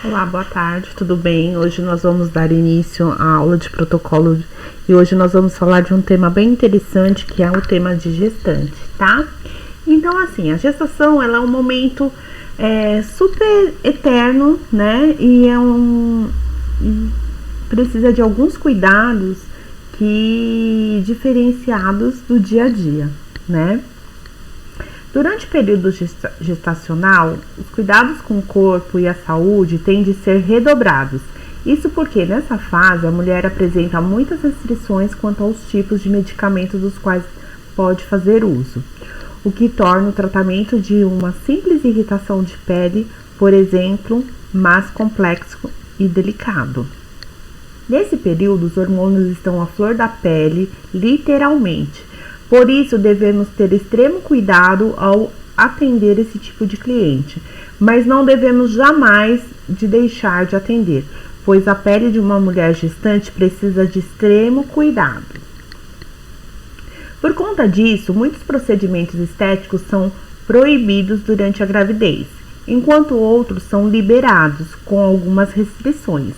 Olá, boa tarde, tudo bem? Hoje nós vamos dar início à aula de protocolo e hoje nós vamos falar de um tema bem interessante que é o tema de gestante, tá? Então, assim, a gestação ela é um momento super eterno, né? E precisa de alguns cuidados diferenciados do dia a dia, né? Durante o período gestacional, os cuidados com o corpo e a saúde têm de ser redobrados. Isso porque nessa fase a mulher apresenta muitas restrições quanto aos tipos de medicamentos dos quais pode fazer uso, o que torna o tratamento de uma simples irritação de pele, por exemplo, mais complexo e delicado. Nesse período, os hormônios estão à flor da pele, literalmente. Por isso, devemos ter extremo cuidado ao atender esse tipo de cliente, mas não devemos jamais deixar de atender, pois a pele de uma mulher gestante precisa de extremo cuidado. Por conta disso, muitos procedimentos estéticos são proibidos durante a gravidez, enquanto outros são liberados com algumas restrições.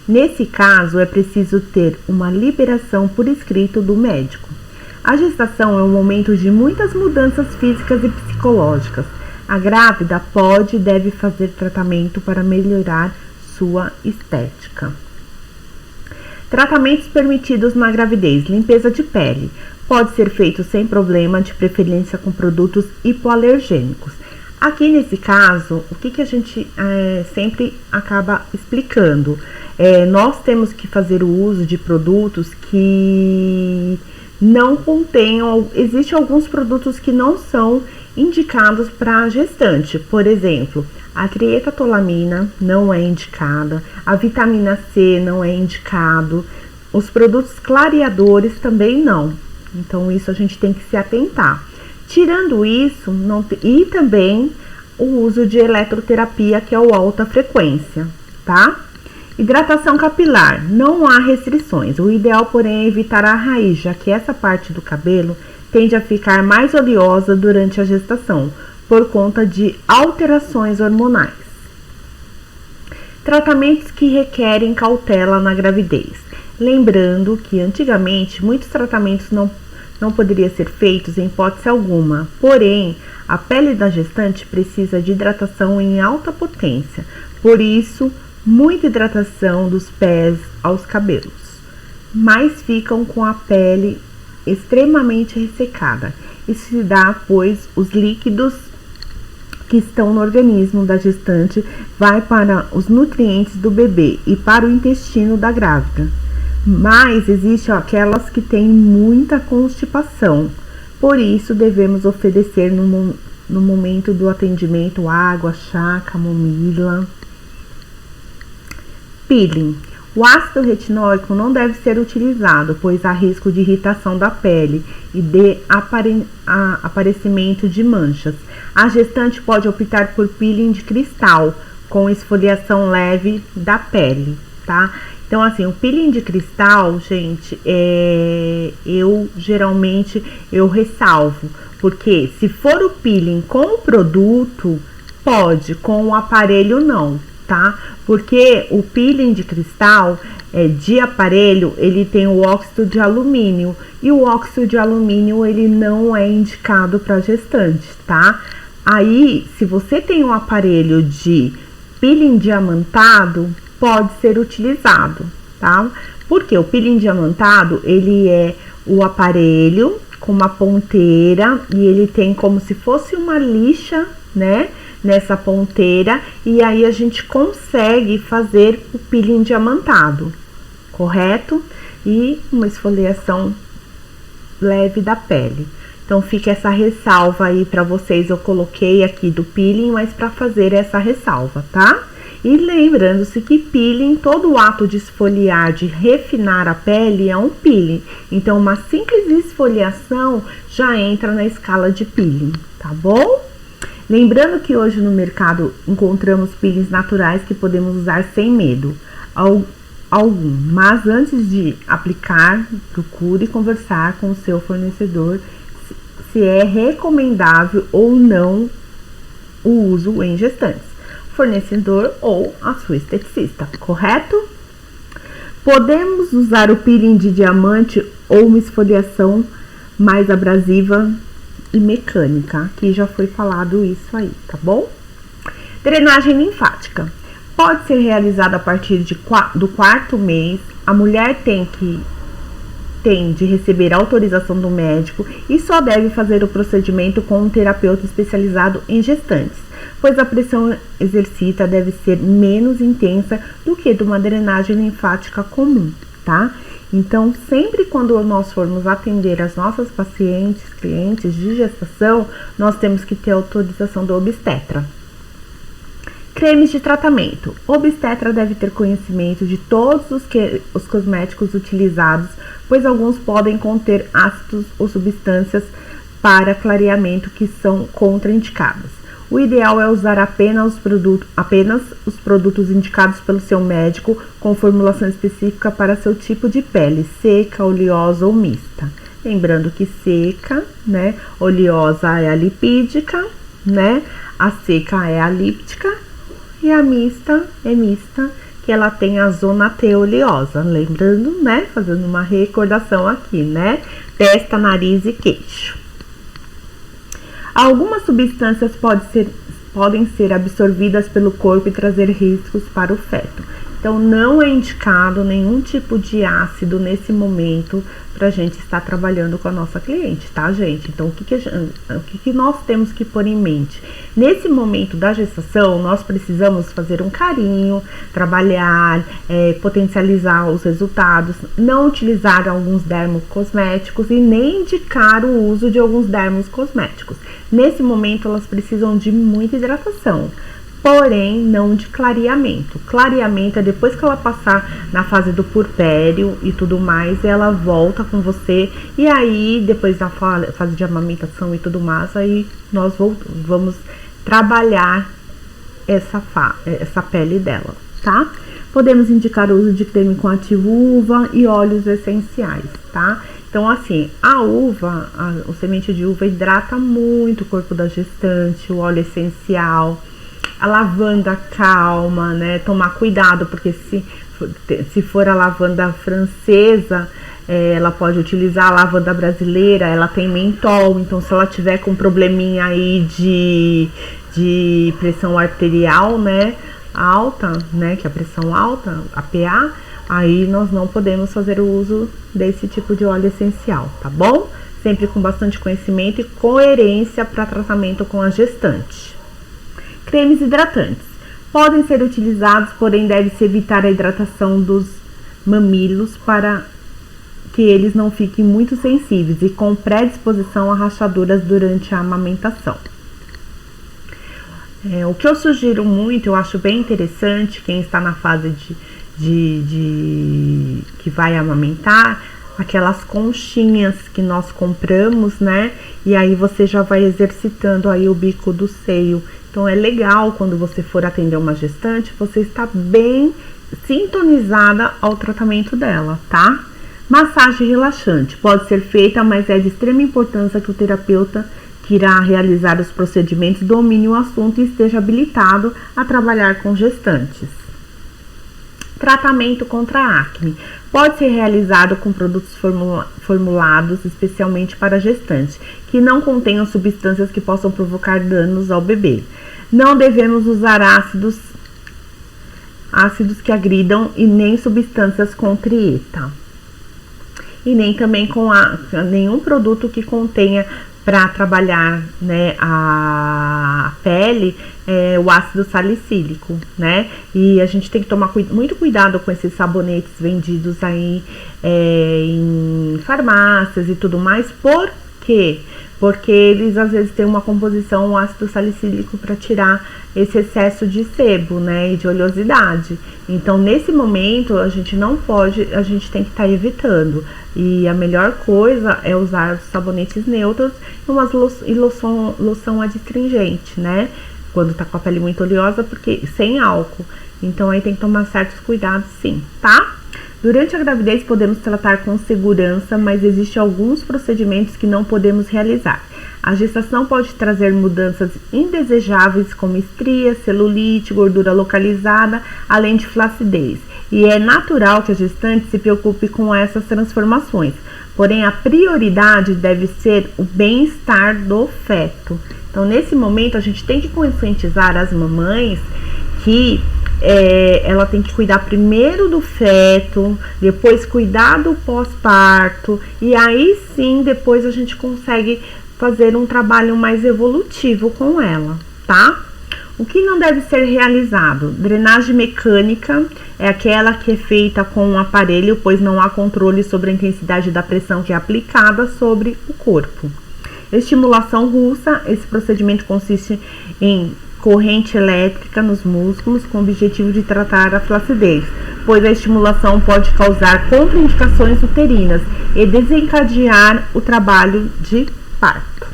Nesse caso, é preciso ter uma liberação por escrito do médico. A gestação é um momento de muitas mudanças físicas e psicológicas. A grávida pode e deve fazer tratamento para melhorar sua estética. Tratamentos permitidos na gravidez. Limpeza de pele. Pode ser feito sem problema, de preferência com produtos hipoalergênicos. Aqui nesse caso, o que a gente sempre acaba explicando? Nós temos que fazer o uso de produtos que não contenham, existem alguns produtos que não são indicados para gestante. Por exemplo, a trietatolamina não é indicada, a vitamina C não é indicado, os produtos clareadores também não. Então isso a gente tem que se atentar. Tirando isso, e também o uso de eletroterapia, que é o alta frequência, tá? Hidratação capilar, não há restrições. O ideal, porém, é evitar a raiz, já que essa parte do cabelo tende a ficar mais oleosa durante a gestação, por conta de alterações hormonais. Tratamentos que requerem cautela na gravidez. Lembrando que antigamente muitos tratamentos não poderiam ser feitos em hipótese alguma, porém, a pele da gestante precisa de hidratação em alta potência, por isso, muita hidratação dos pés aos cabelos, mas ficam com a pele extremamente ressecada. Isso se dá, pois os líquidos que estão no organismo da gestante vai para os nutrientes do bebê e para o intestino da grávida. Mas existem aquelas que têm muita constipação, por isso devemos oferecer no momento do atendimento água, chá, camomila. Peeling. O ácido retinóico não deve ser utilizado, pois há risco de irritação da pele e de aparecimento de manchas. A gestante pode optar por peeling de cristal, com esfoliação leve da pele, tá? Então, assim, o peeling de cristal, gente, eu geralmente ressalvo, porque se for o peeling com o produto, pode, com o aparelho não, tá? Porque o peeling de cristal, de aparelho, ele tem o óxido de alumínio, e o óxido de alumínio, ele não é indicado para gestante, tá? Aí, se você tem um aparelho de peeling diamantado, pode ser utilizado, tá? Porque o peeling diamantado, ele é o aparelho com uma ponteira e ele tem como se fosse uma lixa, né? Nessa ponteira, e aí a gente consegue fazer o peeling diamantado, correto? E uma esfoliação leve da pele. Então fica essa ressalva aí para vocês, eu coloquei aqui do peeling, mas para fazer essa ressalva, tá? E lembrando-se que peeling, todo o ato de esfoliar, de refinar a pele é um peeling. Então uma simples esfoliação já entra na escala de peeling, tá bom? Lembrando que hoje no mercado encontramos peelings naturais que podemos usar sem medo algum, mas antes de aplicar, procure conversar com o seu fornecedor se é recomendável ou não o uso em gestantes. fornecedor ou a sua esteticista, correto? Podemos usar o peeling de diamante ou uma esfoliação mais abrasiva e mecânica. Aqui já foi falado isso aí, tá bom? Drenagem linfática. Pode ser realizada a partir do 4º mês. A mulher tem de receber autorização do médico e só deve fazer o procedimento com um terapeuta especializado em gestantes, pois a pressão exercida deve ser menos intensa do que de uma drenagem linfática comum, tá? Então, sempre quando nós formos atender as nossas clientes de gestação, nós temos que ter autorização do obstetra. Cremes de tratamento. O obstetra deve ter conhecimento de todos os cosméticos utilizados, pois alguns podem conter ácidos ou substâncias para clareamento que são contraindicados. O ideal é usar apenas os produtos indicados pelo seu médico, com formulação específica para seu tipo de pele, seca, oleosa ou mista. Lembrando que seca, né, oleosa é a lipídica, né, a seca é a líptica e a mista é mista, que ela tem a zona T oleosa. Lembrando, né, fazendo uma recordação aqui, né, testa, nariz e queixo. Algumas substâncias podem ser absorvidas pelo corpo e trazer riscos para o feto. Então, não é indicado nenhum tipo de ácido nesse momento para a gente estar trabalhando com a nossa cliente, tá, gente? Então, o que nós temos que pôr em mente? Nesse momento da gestação, nós precisamos fazer um carinho, trabalhar, potencializar os resultados, não utilizar alguns dermocosméticos e nem indicar o uso de alguns dermocosméticos. Nesse momento, elas precisam de muita hidratação, porém não de clareamento. Clareamento é depois que ela passar na fase do puerpério e tudo mais, ela volta com você, e aí depois da fase de amamentação e tudo mais, aí nós vamos trabalhar essa pele dela, tá? Podemos indicar o uso de creme com ativo uva e óleos essenciais, tá? Então, assim, o semente de uva hidrata muito o corpo da gestante, o óleo essencial, a lavanda calma, né? Tomar cuidado, porque se for a lavanda francesa, ela pode utilizar a lavanda brasileira, ela tem mentol, então se ela tiver com probleminha aí de pressão arterial, né, alta, né, que é a pressão alta, a PA, aí nós não podemos fazer o uso desse tipo de óleo essencial, tá bom? Sempre com bastante conhecimento e coerência para tratamento com a gestante. Cremes hidratantes. Podem ser utilizados, porém deve-se evitar a hidratação dos mamilos para que eles não fiquem muito sensíveis e com predisposição a rachaduras durante a amamentação. O que eu sugiro muito, eu acho bem interessante, quem está na fase que vai amamentar, aquelas conchinhas que nós compramos, né? E aí você já vai exercitando aí o bico do seio. Então é legal quando você for atender uma gestante, você está bem sintonizada ao tratamento dela, tá? Massagem relaxante pode ser feita, mas é de extrema importância que o terapeuta que irá realizar os procedimentos domine o assunto e esteja habilitado a trabalhar com gestantes. Tratamento contra a acne pode ser realizado com produtos formulados especialmente para gestantes, que não contenham substâncias que possam provocar danos ao bebê. Não devemos usar ácidos que agridam e nem substâncias com trieta. E nem também com nenhum produto que contenha, para trabalhar, né, a pele, o ácido salicílico, né? E a gente tem que tomar muito cuidado com esses sabonetes vendidos aí em farmácias e tudo mais. Por quê? Porque eles às vezes têm uma composição ácido salicílico para tirar esse excesso de sebo, né, e de oleosidade. Então, nesse momento, a gente não pode, a gente tem que estar evitando. E a melhor coisa é usar os sabonetes neutros e loção adstringente, né, quando tá com a pele muito oleosa, porque sem álcool. Então, aí tem que tomar certos cuidados, sim, tá? Durante a gravidez podemos tratar com segurança, mas existem alguns procedimentos que não podemos realizar. A gestação pode trazer mudanças indesejáveis como estrias, celulite, gordura localizada, além de flacidez. E é natural que a gestante se preocupe com essas transformações. Porém, a prioridade deve ser o bem-estar do feto. Então, nesse momento, a gente tem que conscientizar as mamães que ela tem que cuidar primeiro do feto, depois cuidar do pós-parto, e aí sim, depois a gente consegue fazer um trabalho mais evolutivo com ela, tá? O que não deve ser realizado? Drenagem mecânica é aquela que é feita com um aparelho, pois não há controle sobre a intensidade da pressão que é aplicada sobre o corpo. Estimulação russa, esse procedimento consiste em corrente elétrica nos músculos com o objetivo de tratar a flacidez, pois a estimulação pode causar contraindicações uterinas e desencadear o trabalho de parto.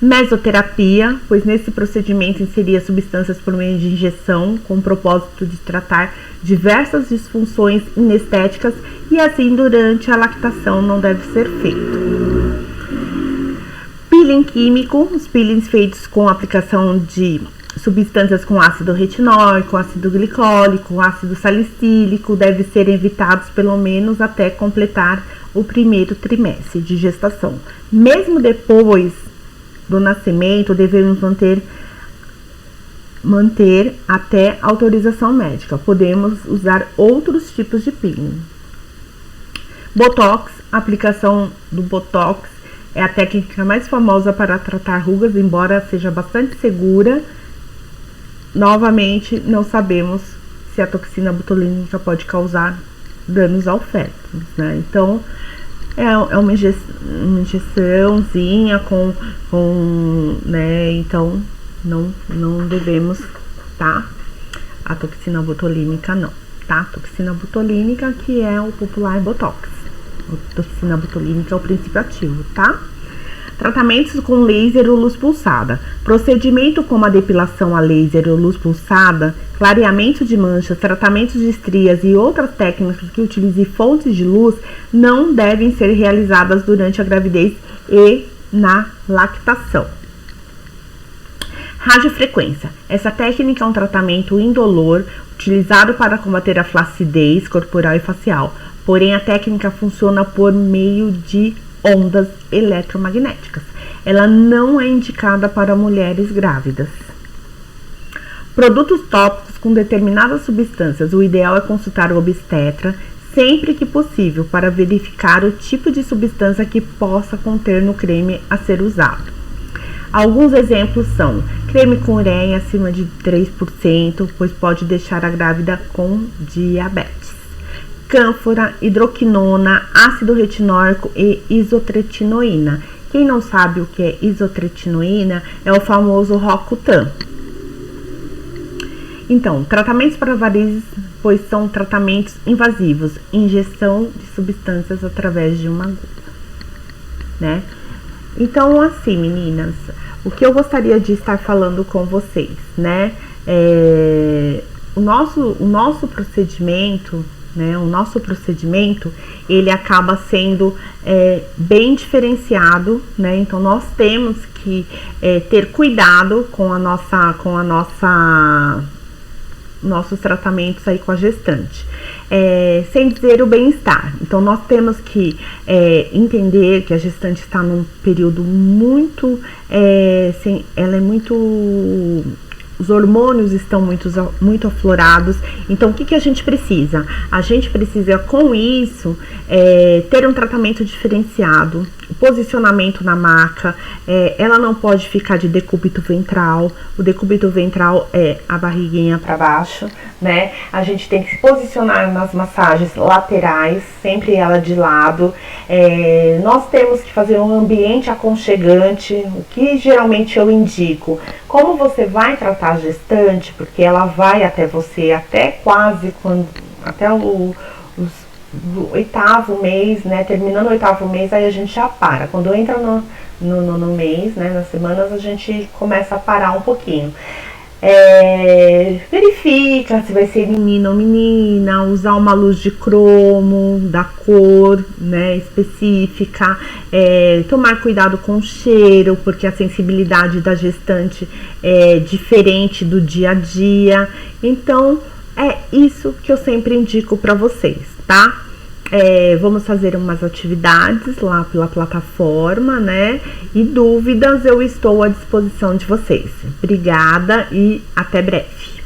Mesoterapia, pois nesse procedimento inseria substâncias por meio de injeção com o propósito de tratar diversas disfunções inestéticas e assim durante a lactação não deve ser feito. Peeling químico, os peelings feitos com aplicação de substâncias com ácido retinóico, ácido glicólico, ácido salicílico, devem ser evitados pelo menos até completar o primeiro trimestre de gestação. Mesmo depois do nascimento, devemos manter até autorização médica. Podemos usar outros tipos de peeling. Botox, a aplicação do Botox é a técnica mais famosa para tratar rugas, embora seja bastante segura. Novamente, não sabemos se a toxina botulínica pode danos ao feto, né? Então, é uma injeçãozinha né? Então, não devemos, tá? A toxina botulínica não, tá? A toxina botulínica que é o popular Botox. A toxina botulínica é o princípio ativo, tá? Tratamentos com laser ou luz pulsada. Procedimento como a depilação a laser ou luz pulsada, clareamento de manchas, tratamentos de estrias e outras técnicas que utilizem fontes de luz não devem ser realizadas durante a gravidez e na lactação. Radiofrequência. Essa técnica é um tratamento indolor utilizado para combater a flacidez corporal e facial. Porém, a técnica funciona por meio de ondas eletromagnéticas. Ela não é indicada para mulheres grávidas. Produtos tópicos com determinadas substâncias. O ideal é consultar o obstetra sempre que possível para verificar o tipo de substância que possa conter no creme a ser usado. Alguns exemplos são creme com ureia acima de 3%, pois pode deixar a grávida com diabetes. Cânfora, hidroquinona, ácido retinóico e isotretinoína. Quem não sabe o que é isotretinoína é o famoso Roacutan. Então, tratamentos para varizes, pois são tratamentos invasivos, injeção de substâncias através de uma agulha, né? Então, assim, meninas, o que eu gostaria de estar falando com vocês, né? O nosso procedimento, né? O nosso procedimento, ele acaba sendo bem diferenciado, né? Então, nós temos que ter cuidado com nossos tratamentos aí com a gestante, sem dizer o bem-estar. Então, nós temos que entender que a gestante está num período muito, os hormônios estão muito aflorados. Então, o que a gente precisa? A gente precisa, com isso, ter um tratamento diferenciado, posicionamento na maca. Ela não pode ficar de decúbito ventral. O decúbito ventral é a barriguinha para baixo, né? A gente tem que se posicionar nas massagens laterais, sempre ela de lado. Nós temos que fazer um ambiente aconchegante, o que geralmente eu indico. Como você vai tratar a gestante, porque ela vai até você até o 8º mês, né? Terminando o 8º mês, aí a gente já para. Quando entra no mês, né? Nas semanas, a gente começa a parar um pouquinho. verifica se vai ser menino ou menina, usar uma luz de cromo, da cor, né, específica, tomar cuidado com o cheiro, porque a sensibilidade da gestante é diferente do dia a dia. Então, é isso que eu sempre indico para vocês, tá? Vamos fazer umas atividades lá pela plataforma, né? E dúvidas eu estou à disposição de vocês. Obrigada e até breve.